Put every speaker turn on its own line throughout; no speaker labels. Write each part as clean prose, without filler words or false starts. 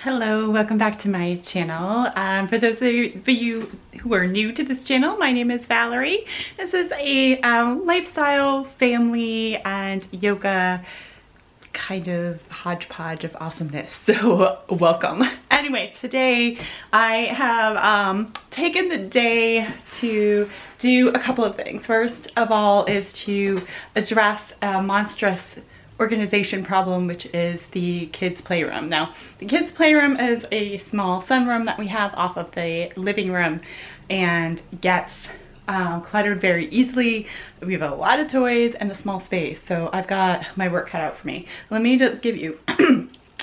Hello, welcome back to my channel. For those of you who are new to this channel, my name is Valerie. This is a lifestyle, family, and yoga kind of hodgepodge of awesomeness, so welcome. Anyway, today I have taken the day to do a couple of things. First of all is to address a monstrous organization problem, which is the kids' playroom. Now, the kids' playroom is a small sunroom that we have off of the living room and gets cluttered very easily. We have a lot of toys and a small space, so I've got my work cut out for me. Let me just give you,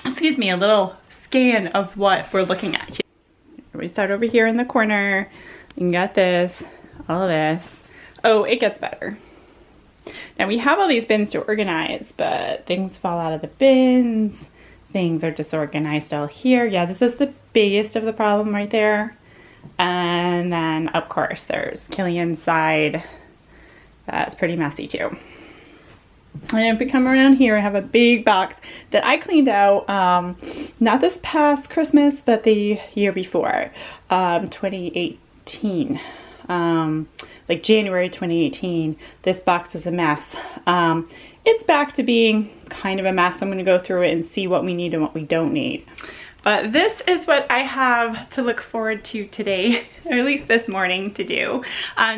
excuse me, a little scan of what we're looking at here. We start over here in the corner. You got this, all of this. Oh, it gets better. Now we have all these bins to organize, but things fall out of the bins. Things are disorganized all here. Yeah, this is the biggest of the problem right there. And then of course there's Killian's side. That's pretty messy too. And if we come around here, I have a big box that I cleaned out, not this past Christmas, but the year before, 2018. Like January 2018, this box was a mess. It's back to being kind of a mess. I'm going to go through it and see what we need and what we don't need. But this is what I have to look forward to today, or at least this morning to do.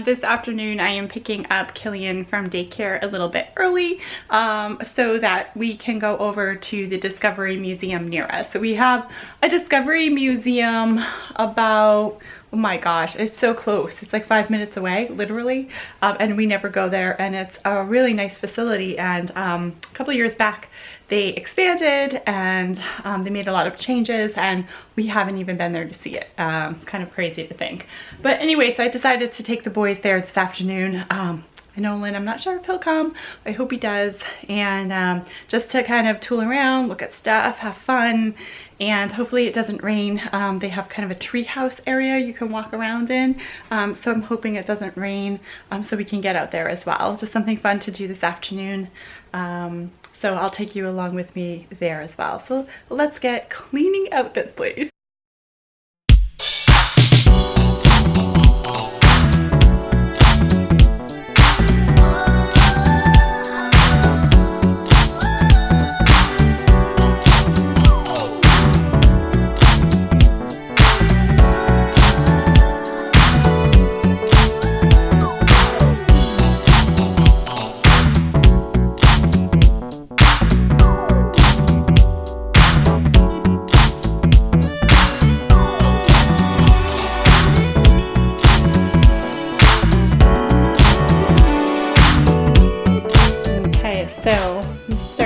This afternoon I am picking up Killian from daycare a little bit early so that we can go over to the Discovery Museum near us. So we have a Discovery Museum about, oh my gosh, it's so close. It's like 5 minutes away, literally, and we never go there, and it's a really nice facility. And a couple of years back they expanded and they made a lot of changes, and we haven't even been there to see it. It's kind of crazy to think. But anyway, so I decided to take the boys there this afternoon. I know Lynn, I'm not sure if he'll come. I hope he does. And just to kind of tool around, look at stuff, have fun, and hopefully it doesn't rain. They have kind of a tree house area you can walk around in. So I'm hoping it doesn't rain so we can get out there as well. Just something fun to do this afternoon. So I'll take you along with me there as well. So let's get cleaning out this place.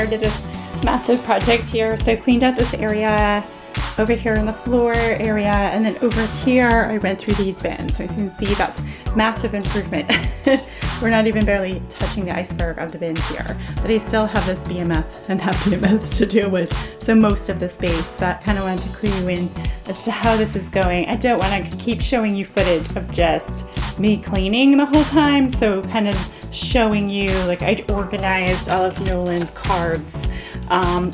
This massive project here. So I cleaned out this area over here in the floor area, and then over here I went through these bins. So as you can see, that's massive improvement. We're not even barely touching the iceberg of the bins here, but I still have this BMF and that BMF to deal with. So most of the space, that kind of wanted to clue you in as to how this is going. I don't want to keep showing you footage of just me cleaning the whole time, so kind of showing you, like, I organized all of Nolan's cards,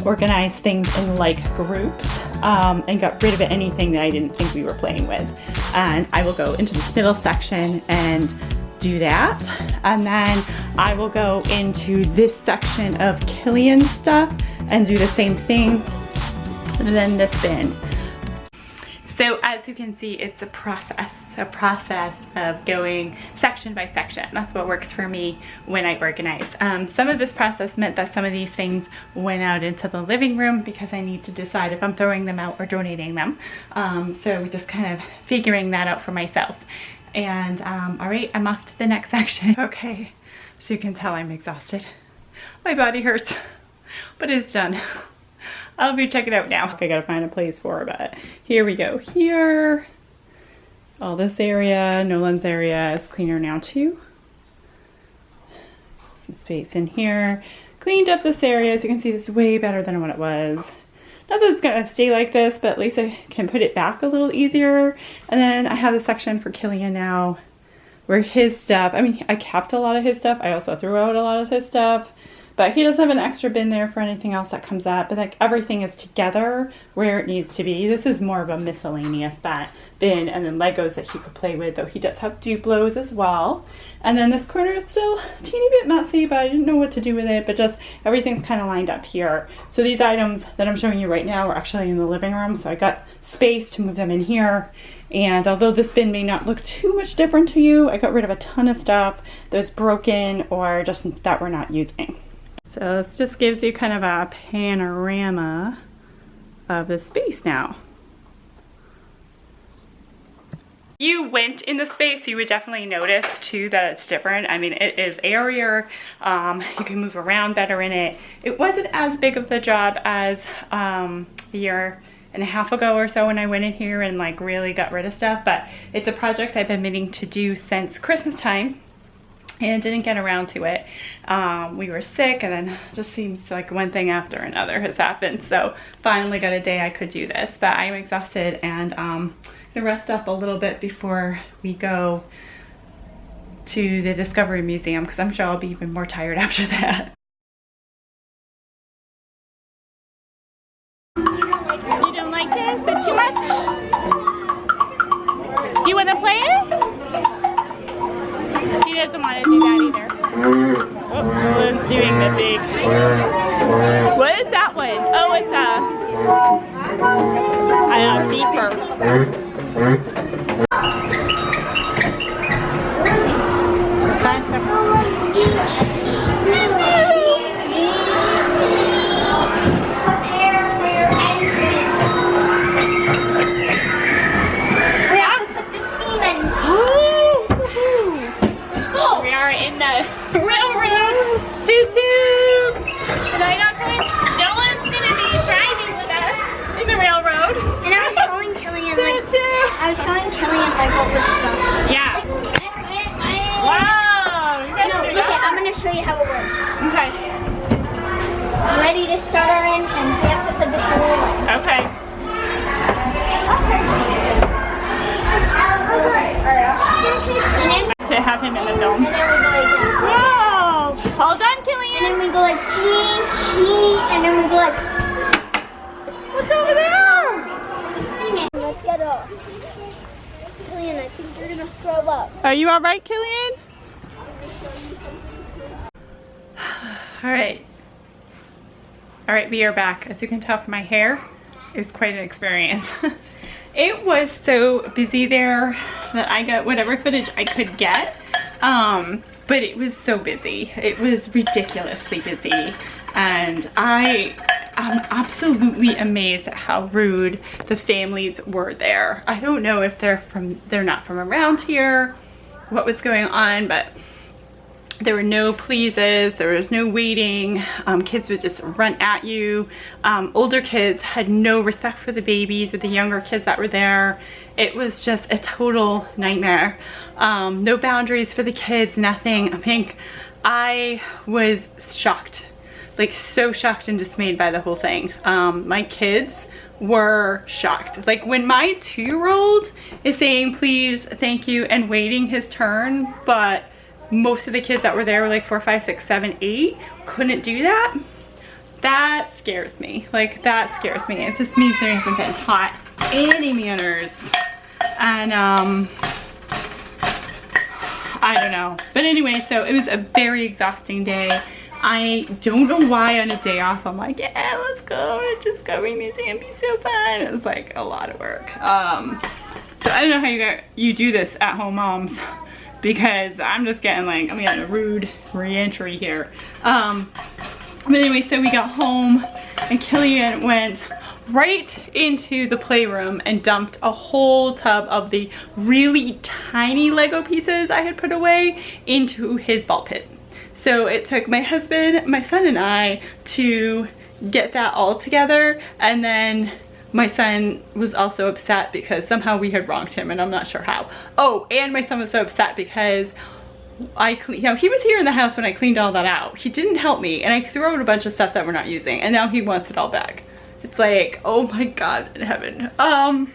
organized things in like groups, and got rid of anything that I didn't think we were playing with. And I will go into this middle section and do that, and then I will go into this section of Killian's stuff and do the same thing, and then this bin. So as you can see, it's a process of going section by section. That's what works for me when I organize. Some of this process meant that some of these things went out into the living room because I need to decide if I'm throwing them out or donating them. So just kind of figuring that out for myself. And all right, I'm off to the next section. Okay, so you can tell I'm exhausted. My body hurts, but it's done. I'll be checking it out now. I gotta find a place for her, but here we go. Here, all this area, Nolan's area is cleaner now too. Some space in here. Cleaned up this area. As you can see, this is way better than what it was. Not that it's gonna stay like this, but at least I can put it back a little easier. And then I have a section for Killian now where his stuff, I mean, I kept a lot of his stuff. I also threw out a lot of his stuff. But he doesn't have an extra bin there for anything else that comes up. But like everything is together where it needs to be. This is more of a miscellaneous bin, and then Legos that he could play with, though he does have Duplos as well. And then this corner is still a teeny bit messy, but I didn't know what to do with it, but just everything's kind of lined up here. So these items that I'm showing you right now are actually in the living room, so I got space to move them in here. And although this bin may not look too much different to you, I got rid of a ton of stuff that's broken or just that we're not using. So this just gives you kind of a panorama of the space now. If you went in the space, you would definitely notice too that it's different. I mean, it is airier. You can move around better in it. It wasn't as big of the job as a year and a half ago or so when I went in here and like really got rid of stuff, but it's a project I've been meaning to do since Christmas time and didn't get around to it. We were sick, and then it just seems like one thing after another has happened, so finally got a day I could do this. But I'm exhausted and gonna rest up a little bit before we go to the Discovery Museum, because I'm sure I'll be even more tired after that. You don't like this? Is it too much? Do you want to play it? He doesn't want to do that either. Oh, Owen's doing the big... What is that one? Oh, it's a beeper.
I was showing Killian like all this stuff.
Yeah. Wow. You guys
no, look it. I'm gonna show you how it works.
Okay.
Ready to start our engines. We have to put the pool in.
Okay.
And then
To have him in the film.
And then we go like this.
Wow. All done, Killian.
And then we go like chee, chee, and then we go like.
What's over there?
Let's get off. Killian, I think you're gonna throw up.
Are you all right, Killian? All right. All right, we are back. As you can tell from my hair, it was quite an experience. It was so busy there that I got whatever footage I could get. But it was so busy. It was ridiculously busy. And I'm absolutely amazed at how rude the families were there. I don't know if they're not from around here, what was going on, but there were no pleases, there was no waiting. Kids would just run at you. Older kids had no respect for the babies or the younger kids that were there. It was just a total nightmare. No boundaries for the kids, nothing. I think I was shocked. Like so shocked and dismayed by the whole thing. My kids were shocked. Like when my 2-year-old is saying please, thank you, and waiting his turn, but most of the kids that were there were like 4, 5, 6, 7, 8, couldn't do that. That scares me. Like that scares me. It just means they haven't been taught any manners. And I don't know. But anyway, so it was a very exhausting day. I don't know why on a day off I'm like, yeah, let's go to Discovery Museum, be so fun. It was like a lot of work. So I don't know how you do this at home moms, because I'm just getting like, I'm getting a rude re-entry here. But anyway, so we got home and Killian went right into the playroom and dumped a whole tub of the really tiny Lego pieces I had put away into his ball pit. So it took my husband, my son, and I to get that all together, and then my son was also upset because somehow we had wronged him, and I'm not sure how. Oh, and my son was so upset because he was here in the house when I cleaned all that out. He didn't help me, and I threw out a bunch of stuff that we're not using, and now he wants it all back. It's like, oh my God in heaven. But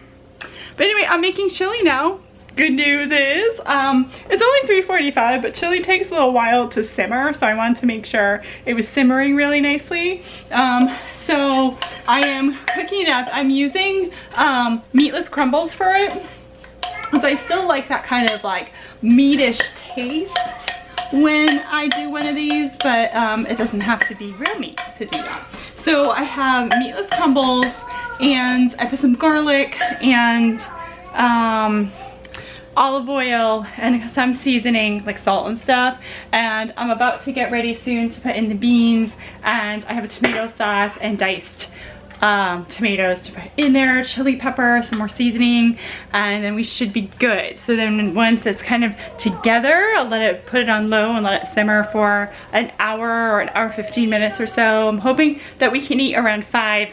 anyway, I'm making chili now. good news is it's only 3:45, but chili takes a little while to simmer, so I wanted to make sure it was simmering really nicely. So I am cooking it up. I'm using meatless crumbles for it, but I still like that kind of like meatish taste when I do one of these, but it doesn't have to be real meat to do that. So I have meatless crumbles, and I put some garlic and olive oil and some seasoning like salt and stuff, and I'm about to get ready soon to put in the beans, and I have a tomato sauce and diced tomatoes to put in there, chili pepper, some more seasoning, and then we should be good. So then once it's kind of together, I'll put it on low and let it simmer for an hour or an hour 15 minutes or so. I'm hoping that we can eat around 5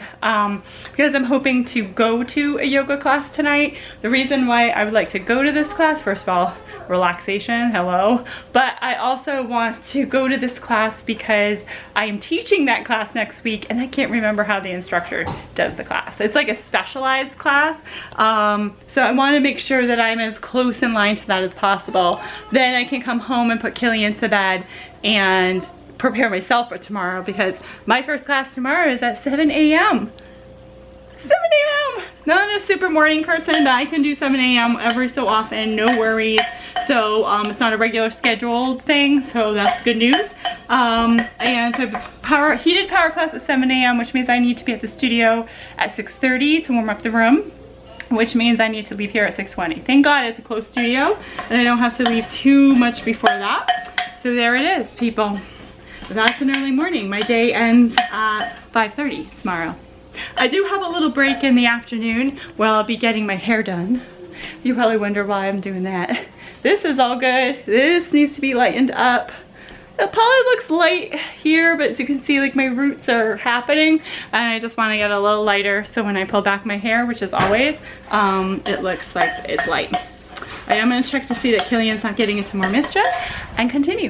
because I'm hoping to go to a yoga class tonight. The reason why I would like to go to this class, first of all, relaxation, hello, but I also want to go to this class because I am teaching that class next week, and I can't remember how the instructor does the class. It's like a specialized class, so I want to make sure that I'm as close in line to that as possible. Then I can come home and put Killian to bed and prepare myself for tomorrow, because my first class tomorrow is at 7 a.m. 7 a.m. Not a super morning person, but I can do 7 a.m. every so often, no worries. So it's not a regular scheduled thing, so that's good news. And so heated power class at 7 a.m., which means I need to be at the studio at 6:30 to warm up the room, which means I need to leave here at 6:20. Thank God it's a closed studio, and I don't have to leave too much before that. So there it is, people. That's an early morning. My day ends at 5:30 tomorrow. I do have a little break in the afternoon where I'll be getting my hair done. You probably wonder why I'm doing that. This is all good. This needs to be lightened up. It probably looks light here, but as you can see, like my roots are happening, and I just want to get a little lighter so when I pull back my hair, which is always, it looks like it's light. I am going to check to see that Killian's not getting into more mischief and continue.